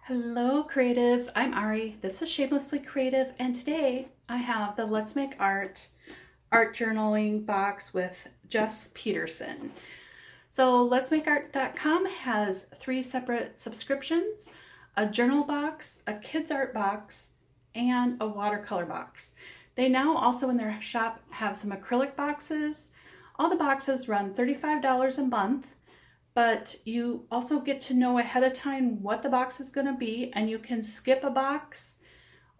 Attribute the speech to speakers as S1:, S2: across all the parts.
S1: Hello creatives, I'm Ari, this is Shamelessly Creative, and today I have the Let's Make Art journaling box with Jess Peterson. So letsmakeart.com has 3 separate subscriptions: a journal box, a kids art box, and a watercolor box. They now also in their shop have some acrylic boxes. All the boxes run $35 a month. But you also get to know ahead of time what the box is going to be, and you can skip a box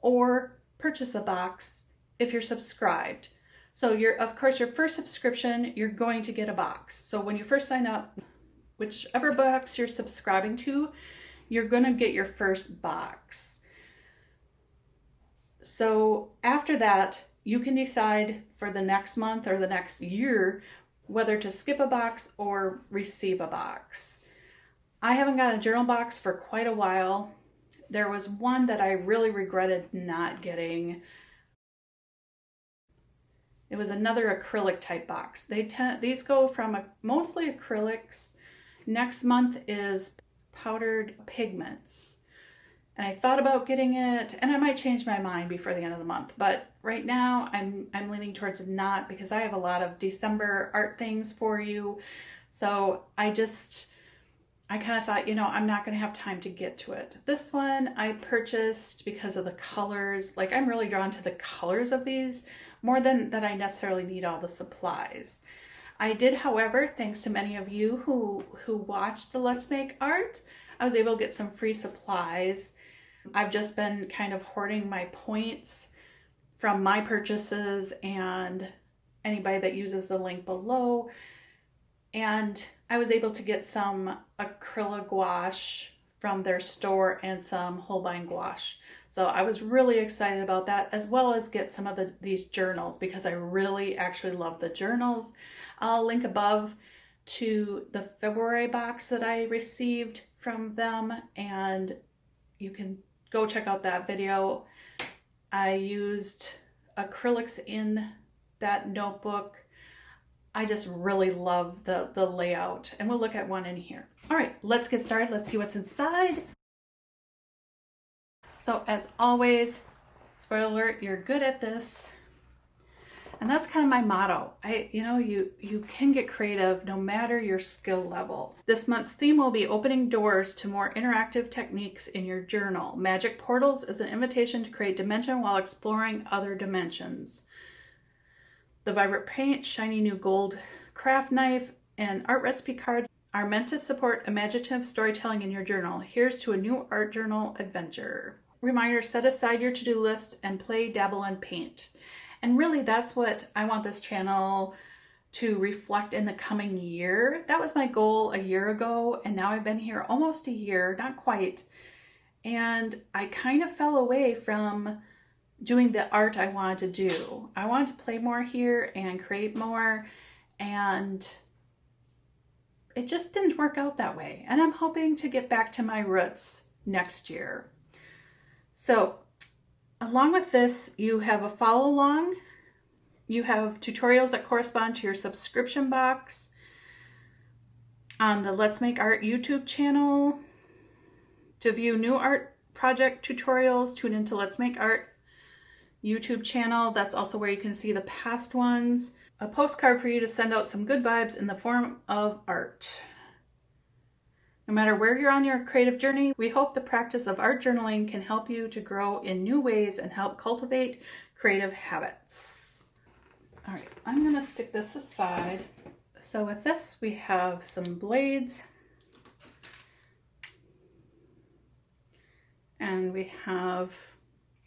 S1: or purchase a box if you're subscribed. So of course, your first subscription, you're going to get a box. So when you first sign up, whichever box you're subscribing to, you're going to get your first box. So after that, you can decide for the next month or the next year whether to skip a box or receive a box. I haven't got a journal box for quite a while. There was one that I really regretted not getting. It was another acrylic type box. These go from mostly acrylics. Next month is powdered pigments. And I thought about getting it, and I might change my mind before the end of the month. But right now, I'm leaning towards not, because I have a lot of December art things for you. So I kind of thought, I'm not going to have time to get to it. This one I purchased because of the colors. Like, I'm really drawn to the colors of these more than that I necessarily need all the supplies. I did, however, thanks to many of you who watched the Let's Make Art, I was able to get some free supplies. I've just been kind of hoarding my points from my purchases and anybody that uses the link below. And I was able to get some acrylic gouache from their store and some Holbein gouache. So I was really excited about that, as well as get some of these journals, because I really actually love the journals. I'll link above to the February box that I received from them, and you can go check out that video. I used acrylics in that notebook. I just really love the layout, and we'll look at one in here. All right, let's get started. Let's see what's inside. So as always, spoiler alert, you're good at this. And that's kind of my motto. You can get creative no matter your skill level. This month's theme will be opening doors to more interactive techniques in your journal. Magic Portals is an invitation to create dimension while exploring other dimensions. The vibrant paint, shiny new gold craft knife, and art recipe cards are meant to support imaginative storytelling in your journal. Here's to a new art journal adventure. Reminder, set aside your to-do list and play, dabble, and paint. And really, that's what I want this channel to reflect in the coming year. That was my goal a year ago, and now I've been here almost a year, not quite. And I kind of fell away from doing the art I wanted to do. I wanted to play more here and create more, and it just didn't work out that way. And I'm hoping to get back to my roots next year. So, along with this, you have a follow along. You have tutorials that correspond to your subscription box on the Let's Make Art YouTube channel. To view new art project tutorials, tune into Let's Make Art YouTube channel. That's also where you can see the past ones. A postcard for you to send out some good vibes in the form of art. No matter where you're on your creative journey, we hope the practice of art journaling can help you to grow in new ways and help cultivate creative habits. All right, I'm going to stick this aside. So with this, we have some blades, and we have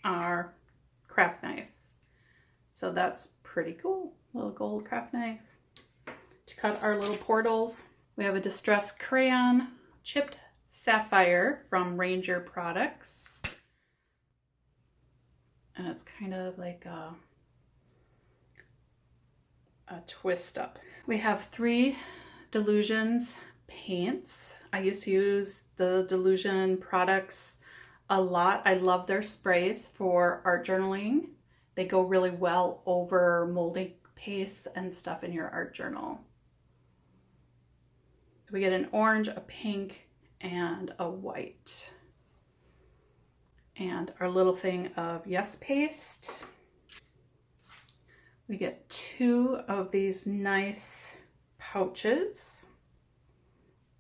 S1: our craft knife. So that's pretty cool. Little gold craft knife to cut our little portals. We have a distress crayon, chipped sapphire from Ranger Products. And it's kind of like a twist up. We have 3 Delusions Paints. I used to use the Delusion products a lot. I love their sprays for art journaling. They go really well over molding paste and stuff in your art journal. So we get an orange, a pink, and a white. And our little thing of Yes Paste. We get 2 of these nice pouches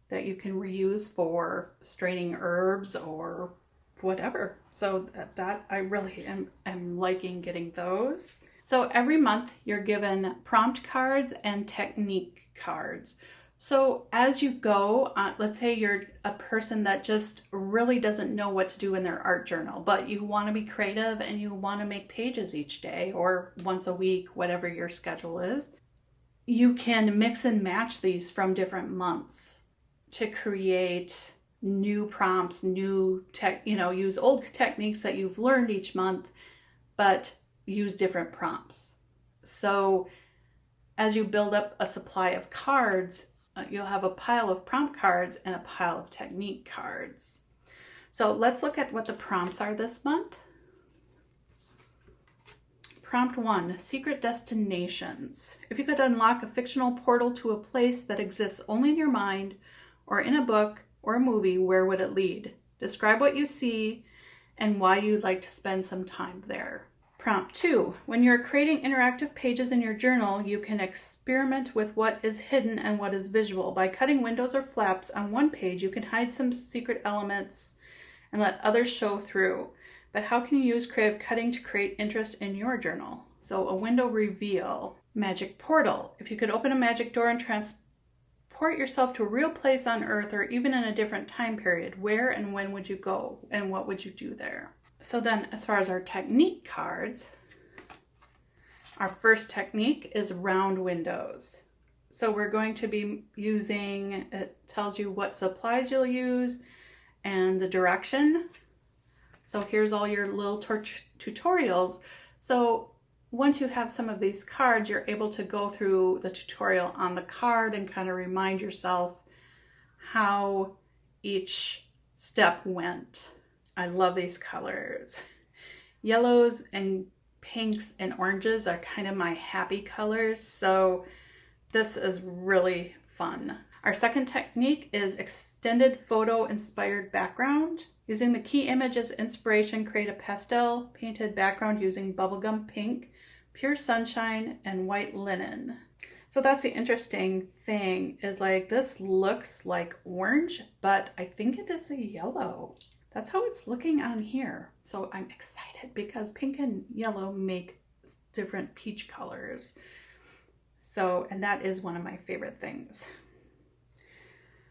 S1: that you can reuse for straining herbs or whatever. So that I really am liking getting those. So every month you're given prompt cards and technique cards. So as you go, let's say you're a person that just really doesn't know what to do in their art journal, but you want to be creative and you want to make pages each day or once a week, whatever your schedule is. You can mix and match these from different months to create new prompts, use old techniques that you've learned each month, but use different prompts. So as you build up a supply of cards, you'll have a pile of prompt cards and a pile of technique cards. So let's look at what the prompts are this month. Prompt 1, secret destinations. If you could unlock a fictional portal to a place that exists only in your mind or in a book or a movie, where would it lead? Describe what you see and why you'd like to spend some time there. Prompt 2, when you're creating interactive pages in your journal, you can experiment with what is hidden and what is visual. By cutting windows or flaps on one page, you can hide some secret elements and let others show through. But how can you use creative cutting to create interest in your journal? So a window reveal. Magic portal. If you could open a magic door and transport yourself to a real place on Earth or even in a different time period, where and when would you go and what would you do there? So then as far as our technique cards, our first technique is round windows. So we're going to be using, it tells you what supplies you'll use and the direction. So here's all your little tutorials. So once you have some of these cards, you're able to go through the tutorial on the card and kind of remind yourself how each step went. I love these colors. Yellows and pinks and oranges are kind of my happy colors, so this is really fun. Our second technique is extended photo inspired background. Using the key image as inspiration, create a pastel painted background using bubblegum pink, pure sunshine, and white linen. So that's the interesting thing, is like this looks like orange, but I think it is a yellow. That's how it's looking on here. So I'm excited because pink and yellow make different peach colors. So, and that is one of my favorite things.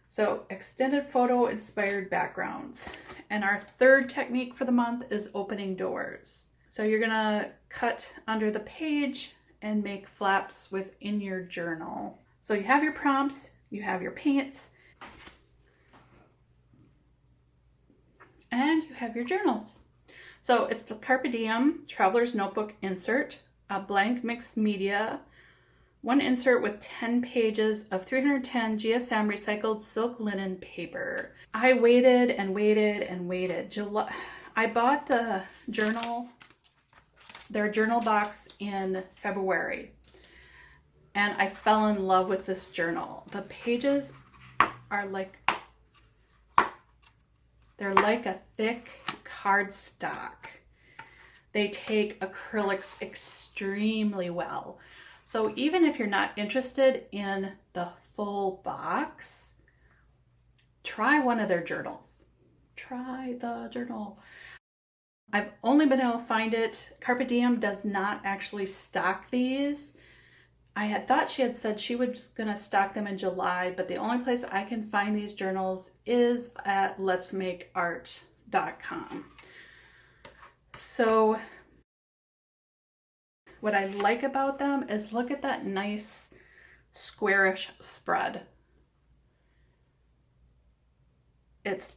S1: So extended photo inspired backgrounds. And our third technique for the month is opening doors. So you're gonna cut under the page and make flaps within your journal. So you have your prompts, you have your paints, and you have your journals. So it's the Carpe Diem Traveler's Notebook insert, a blank mixed media, one insert with 10 pages of 310 GSM recycled silk linen paper. I waited and waited and waited. I bought the journal, their journal box in February, and I fell in love with this journal. The pages are like, they're like a thick cardstock. They take acrylics extremely well. So even if you're not interested in the full box, try one of their journals. Try the journal. I've only been able to find it. Carpe Diem does not actually stock these. I had thought she had said she was going to stock them in July, but the only place I can find these journals is at letsmakeart.com. So what I like about them is look at that nice squarish spread. It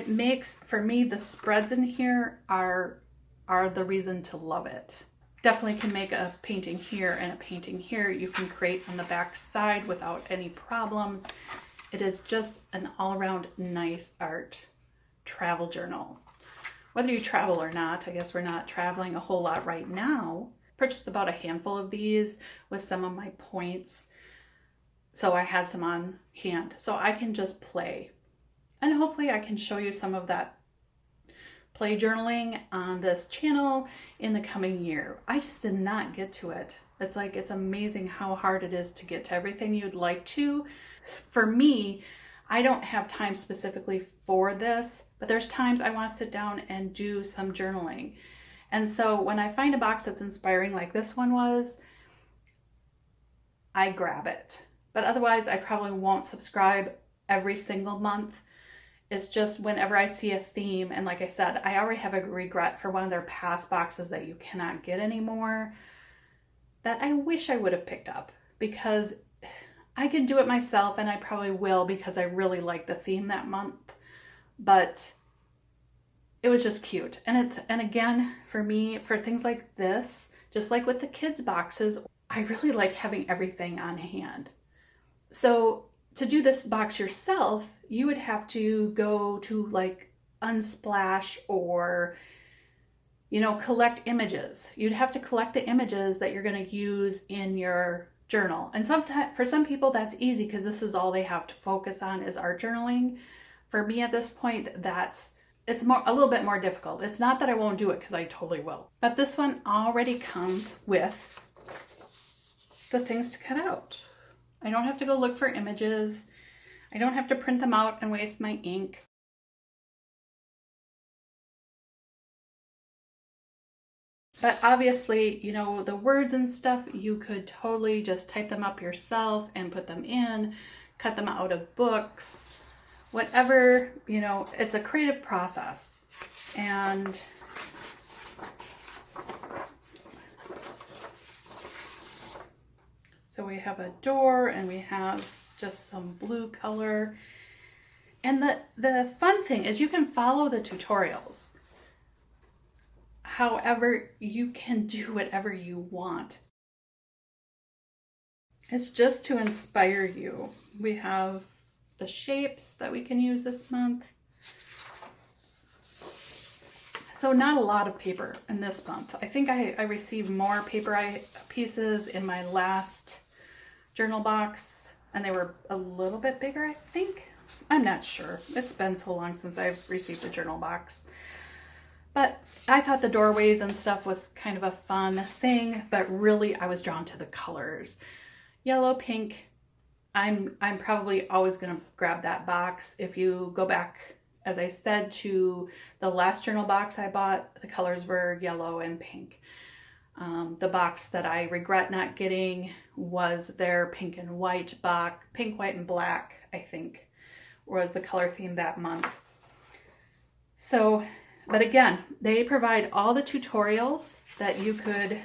S1: makes, for me, the spreads in here are the reason to love it. Definitely can make a painting here and a painting here. You can create on the back side without any problems. It is just an all-around nice art travel journal. Whether you travel or not, I guess we're not traveling a whole lot right now. Purchased about a handful of these with some of my points. So I had some on hand. So I can just play. And hopefully I can show you some of that play journaling on this channel in the coming year. I just did not get to it. It's like, it's amazing how hard it is to get to everything you'd like to. For me, I don't have time specifically for this, but there's times I want to sit down and do some journaling. And so when I find a box that's inspiring like this one was, I grab it. But otherwise, I probably won't subscribe every single month. It's just whenever I see a theme, and like I said, I already have a regret for one of their past boxes that you cannot get anymore, that I wish I would have picked up, because I can do it myself, and I probably will because I really like the theme that month. But it was just cute. And again, for me, for things like this, just like with the kids boxes, I really like having everything on hand. So to do this box yourself, you would have to go to like Unsplash or, you know, collect images. You'd have to collect the images that you're going to use in your journal. And sometimes for some people that's easy because this is all they have to focus on is art journaling. For me at this point, it's a little bit more difficult. It's not that I won't do it, because I totally will. But this one already comes with the things to cut out. I don't have to go look for images. I don't have to print them out and waste my ink. But obviously, you know, the words and stuff, you could totally just type them up yourself and put them in, cut them out of books, whatever, you know, it's a creative process. And so we have a door and we have just some blue color. And the fun thing is you can follow the tutorials. However, you can do whatever you want. It's just to inspire you. We have the shapes that we can use this month. So not a lot of paper in this month. I think I received more paper pieces in my last journal box, and they were a little bit bigger, I think. I'm not sure. It's been so long since I've received a journal box. But I thought the doorways and stuff was kind of a fun thing, but really I was drawn to the colors. Yellow, pink. I'm probably always going to grab that box. If you go back, as I said, to the last journal box I bought, the colors were yellow and pink. The box that I regret not getting was their pink and white box. Pink, white, and black, I think, was the color theme that month. So, but again, they provide all the tutorials that you could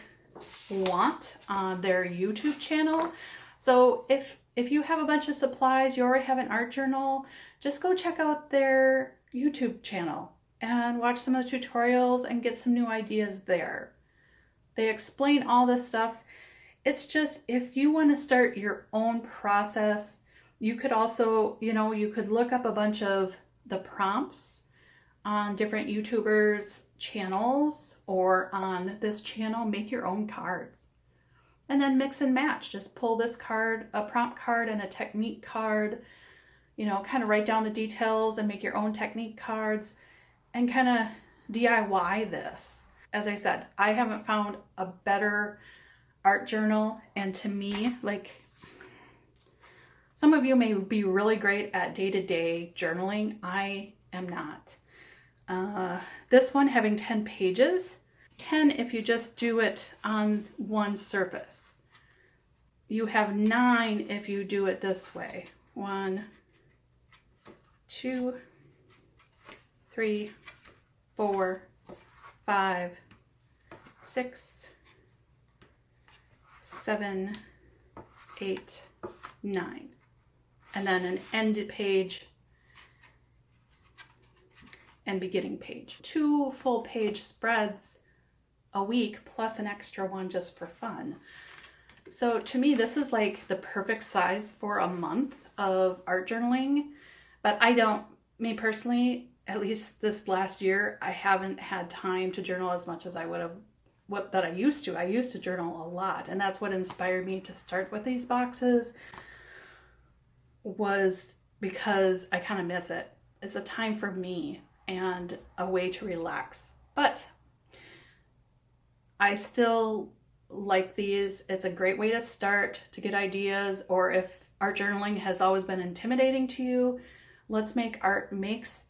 S1: want on their YouTube channel. So if you have a bunch of supplies, you already have an art journal, just go check out their YouTube channel and watch some of the tutorials and get some new ideas there. They explain all this stuff. It's just, if you want to start your own process, you could also, you know, you could look up a bunch of the prompts on different YouTubers' channels or on this channel, make your own cards. And then mix and match. Just pull this card, a prompt card and a technique card, you know, kind of write down the details and make your own technique cards and kind of DIY this. As I said, I haven't found a better art journal. And to me, like, some of you may be really great at day-to-day journaling. I am not. This one having 10 pages, 10 if you just do it on one surface. You have 9 if you do it this way. 1, 2, 3, 4, 5, 6, 7, 8, 9. And then an end page and beginning page. 2 full page spreads a week plus an extra one just for fun. So to me, this is like the perfect size for a month of art journaling. But me personally, at least this last year, I haven't had time to journal as much as I would have, that I used to. I used to journal a lot, and that's what inspired me to start with these boxes, was because I kind of miss it. It's a time for me. and a way to relax. But I still like these. It's a great way to start, to get ideas, or if art journaling has always been intimidating to you, Let's Make Art makes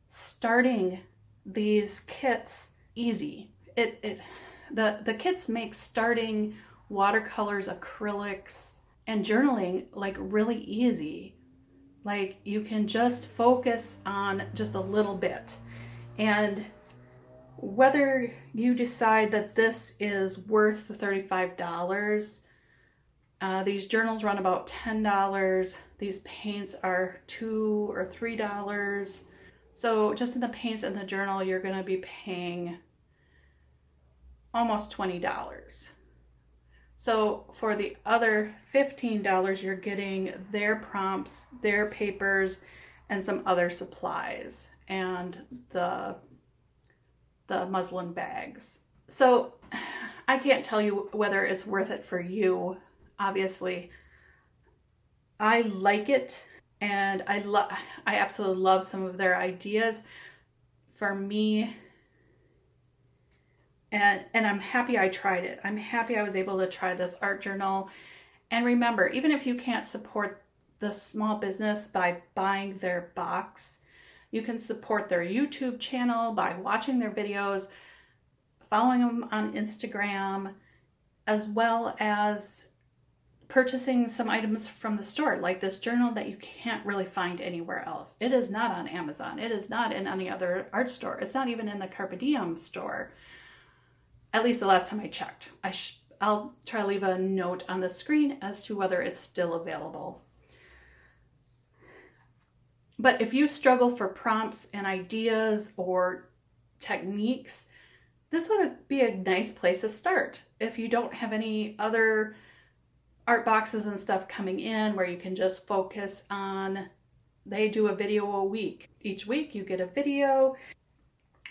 S1: starting these kits easy. The kits make starting watercolors, acrylics, and journaling like really easy. Like you can just focus on just a little bit. And whether you decide that this is worth the $35, these journals run about $10. These paints are $2 or $3. So just in the paints and the journal, you're going to be paying almost $20. So for the other $15, you're getting their prompts, their papers, and some other supplies, and the muslin bags. So I can't tell you whether it's worth it for you. Obviously, I like it, and I absolutely love some of their ideas. For me, and I'm happy I tried it. I'm happy I was able to try this art journal. And remember, even if you can't support the small business by buying their box, you can support their YouTube channel by watching their videos, following them on Instagram, as well as purchasing some items from the store, like this journal that you can't really find anywhere else. It is not on Amazon. It is not in any other art store. It's not even in the Carpe Diem store. At least the last time I checked. I'll try to leave a note on the screen as to whether it's still available. But if you struggle for prompts and ideas or techniques, this would be a nice place to start. If you don't have any other art boxes and stuff coming in where you can just focus on, they do a video a week. Each week you get a video.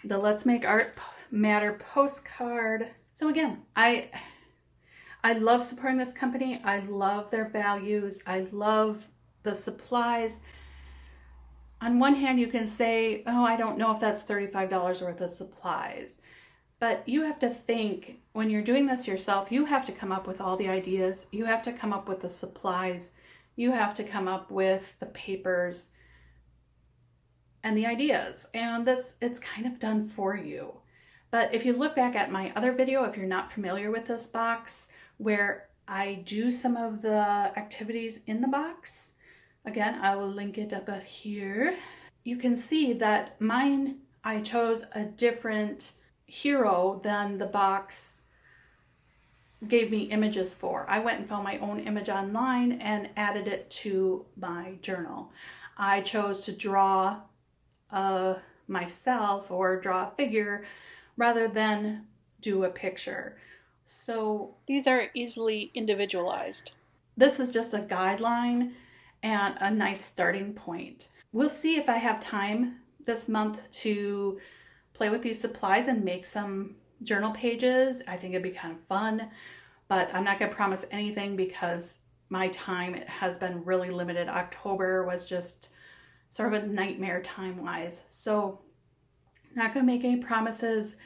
S1: The Let's Make Art Matter postcard. So again, I love supporting this company. I love their values. I love the supplies. On one hand, you can say, oh, I don't know if that's $35 worth of supplies. But you have to think, when you're doing this yourself, you have to come up with all the ideas. You have to come up with the supplies. You have to come up with the papers and the ideas. And this, it's kind of done for you. But if you look back at my other video, if you're not familiar with this box, where I do some of the activities in the box, again, I will link it up here. You can see that mine, I chose a different hero than the box gave me images for. I went and found my own image online and added it to my journal. I chose to draw myself or draw a figure rather than do a picture. So
S2: these are easily individualized.
S1: This is just a guideline and a nice starting point. We'll see if I have time this month to play with these supplies and make some journal pages. I think it'd be kind of fun, but I'm not going to promise anything because my time has been really limited. October was just sort of a nightmare time-wise. So not going to make any promises.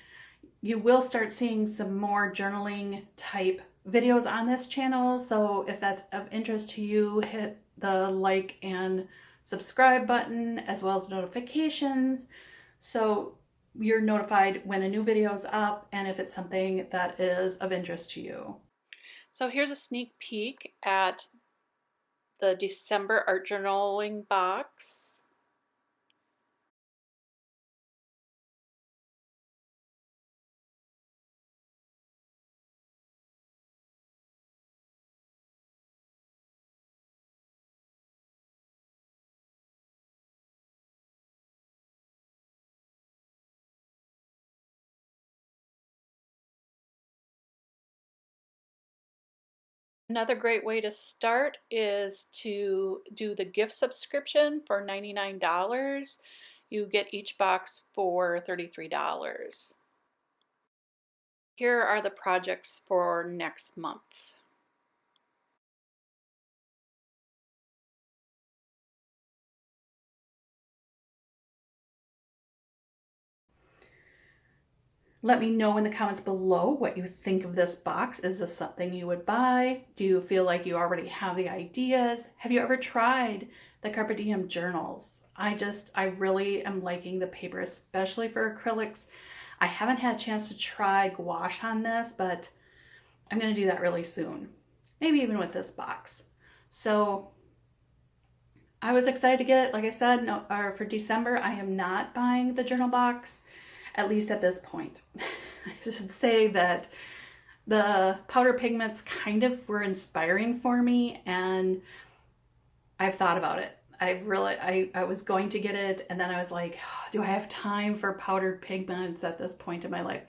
S1: You will start seeing some more journaling type videos on this channel. So if that's of interest to you, hit the like and subscribe button as well as notifications, so you're notified when a new video is up and if it's something that is of interest to you.
S2: So here's a sneak peek at the December art journaling box. Another great way to start is to do the gift subscription for $99. You get each box for $33. Here are the projects for next month.
S1: Let me know in the comments below what you think of this box. Is this something you would buy? Do you feel like you already have the ideas? Have you ever tried the Carpe Diem journals? I really am liking the paper, especially for acrylics. I haven't had a chance to try gouache on this, but I'm going to do that really soon. Maybe even with this box. So I was excited to get it. Like I said, for December, I am not buying the journal box, at least at this point. I should say that the powder pigments kind of were inspiring for me, and I've thought about it. I was going to get it, and then I was like, oh, do I have time for powdered pigments at this point in my life?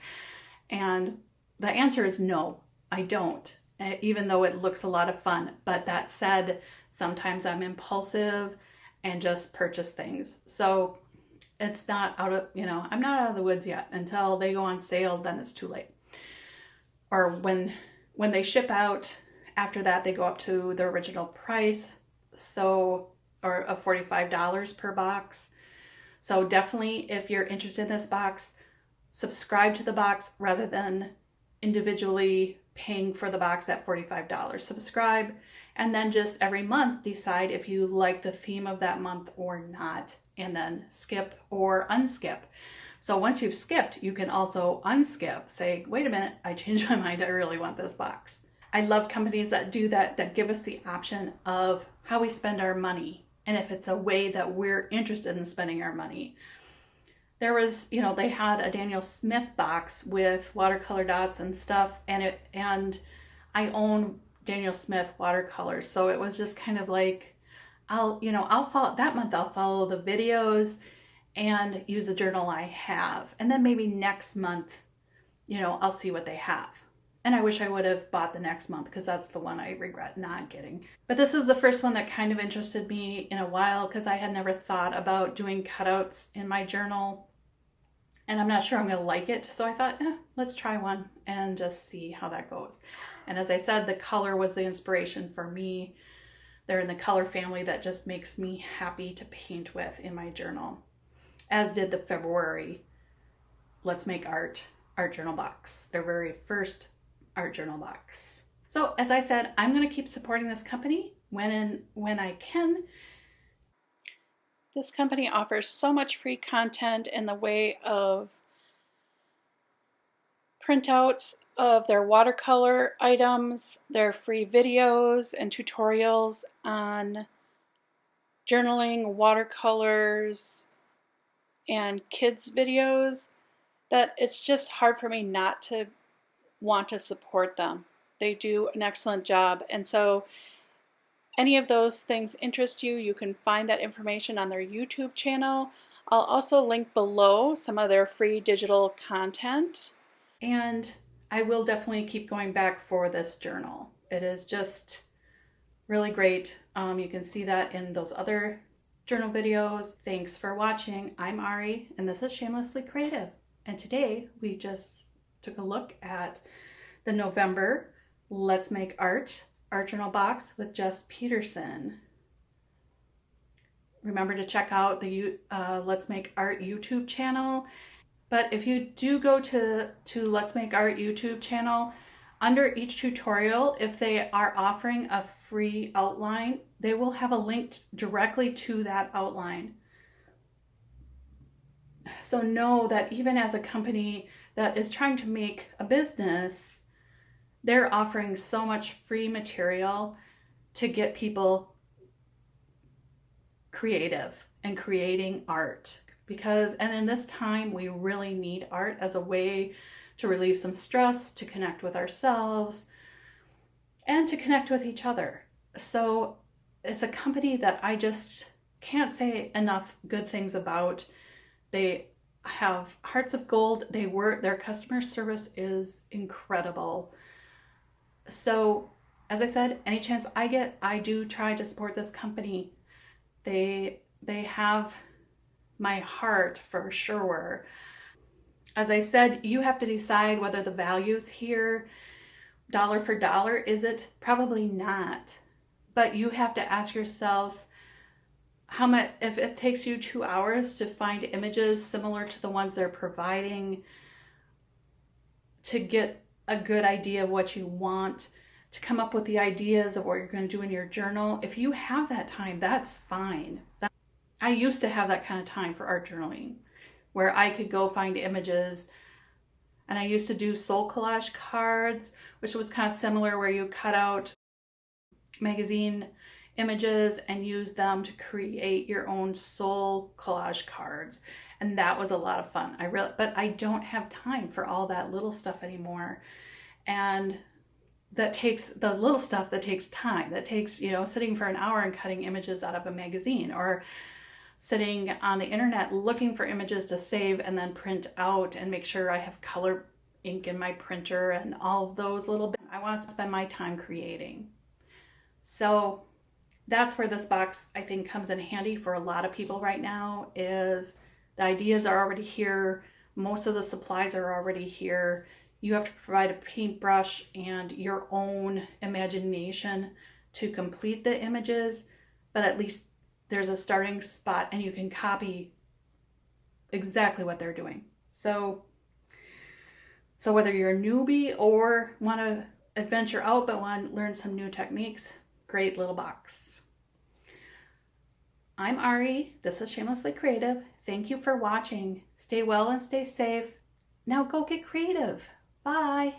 S1: And the answer is no, I don't, even though it looks a lot of fun. But that said, sometimes I'm impulsive and just purchase things. So it's not out of, I'm not out of the woods yet. Until they go on sale, then it's too late. Or when they ship out, after that, they go up to the original price. So, or of $45 per box. So definitely, if you're interested in this box, subscribe to the box rather than individually paying for the box at $45. Subscribe, and then just every month decide if you like the theme of that month or not, and then skip or unskip. So once you've skipped, you can also unskip. Say, wait a minute, I changed my mind. I really want this box. I love companies that do that, that give us the option of how we spend our money, and if it's a way that we're interested in spending our money. There was, they had a Daniel Smith box with watercolor dots and stuff, and I own Daniel Smith watercolors, so it was just kind of like, I'll follow that month. I'll follow the videos and use the journal I have, and then maybe next month, I'll see what they have. And I wish I would have bought the next month, because that's the one I regret not getting. But this is the first one that kind of interested me in a while, because I had never thought about doing cutouts in my journal. And I'm not sure I'm going to like it. So I thought, let's try one and just see how that goes. And as I said, the color was the inspiration for me. They're in the color family that just makes me happy to paint with in my journal. As did the February Let's Make Art journal box. Their very first art journal box. So as I said, I'm going to keep supporting this company when I can.
S2: This company offers so much free content in the way of printouts of their watercolor items, their free videos and tutorials on journaling, watercolors, and kids videos, that it's just hard for me not to want to support them. They do an excellent job. And so any of those things interest you, you can find that information on their YouTube channel. I'll also link below some of their free digital content.
S1: And I will definitely keep going back for this journal. It is just really great. You can see that in those other journal videos. Thanks for watching. I'm Ari, and this is Shamelessly Creative. And today we just took a look at the November Let's Make Art journal box with Jess Peterson. Remember to check out the Let's Make Art YouTube channel. But if you do go to Let's Make Art YouTube channel, under each tutorial, if they are offering a free outline, they will have a link directly to that outline. So know that even as a company that is trying to make a business, they're offering so much free material to get people creative and creating art. And in this time, we really need art as a way to relieve some stress, to connect with ourselves, and to connect with each other. So it's a company that I just can't say enough good things about. They have hearts of gold. Their customer service is incredible. So as I said, any chance I get, I do try to support this company. They have my heart for sure. As I said, you have to decide whether the value's here, dollar for dollar. Is it? Probably not. But you have to ask yourself, how much, if it takes you 2 hours to find images similar to the ones they're providing, to get a good idea of what you want, to come up with the ideas of what you're going to do in your journal. If you have that time, that's fine. I used to have that kind of time for art journaling where I could go find images, and I used to do soul collage cards, which was kind of similar, where you cut out magazine images and use them to create your own soul collage cards. And that was a lot of fun. But I don't have time for all that little stuff anymore. And that takes the little stuff that takes time, that takes, sitting for an hour and cutting images out of a magazine, or sitting on the internet looking for images to save and then print out and make sure I have color ink in my printer and all of those little bits. I want to spend my time creating. So that's where this box, I think, comes in handy for a lot of people right now. Is the ideas are already here. Most of the supplies are already here. You have to provide a paintbrush and your own imagination to complete the images, but at least there's a starting spot and you can copy exactly what they're doing. So whether you're a newbie or want to adventure out but want to learn some new techniques, great little box. I'm Ari. This is Shamelessly Creative. Thank you for watching. Stay well and stay safe. Now go get creative. Bye.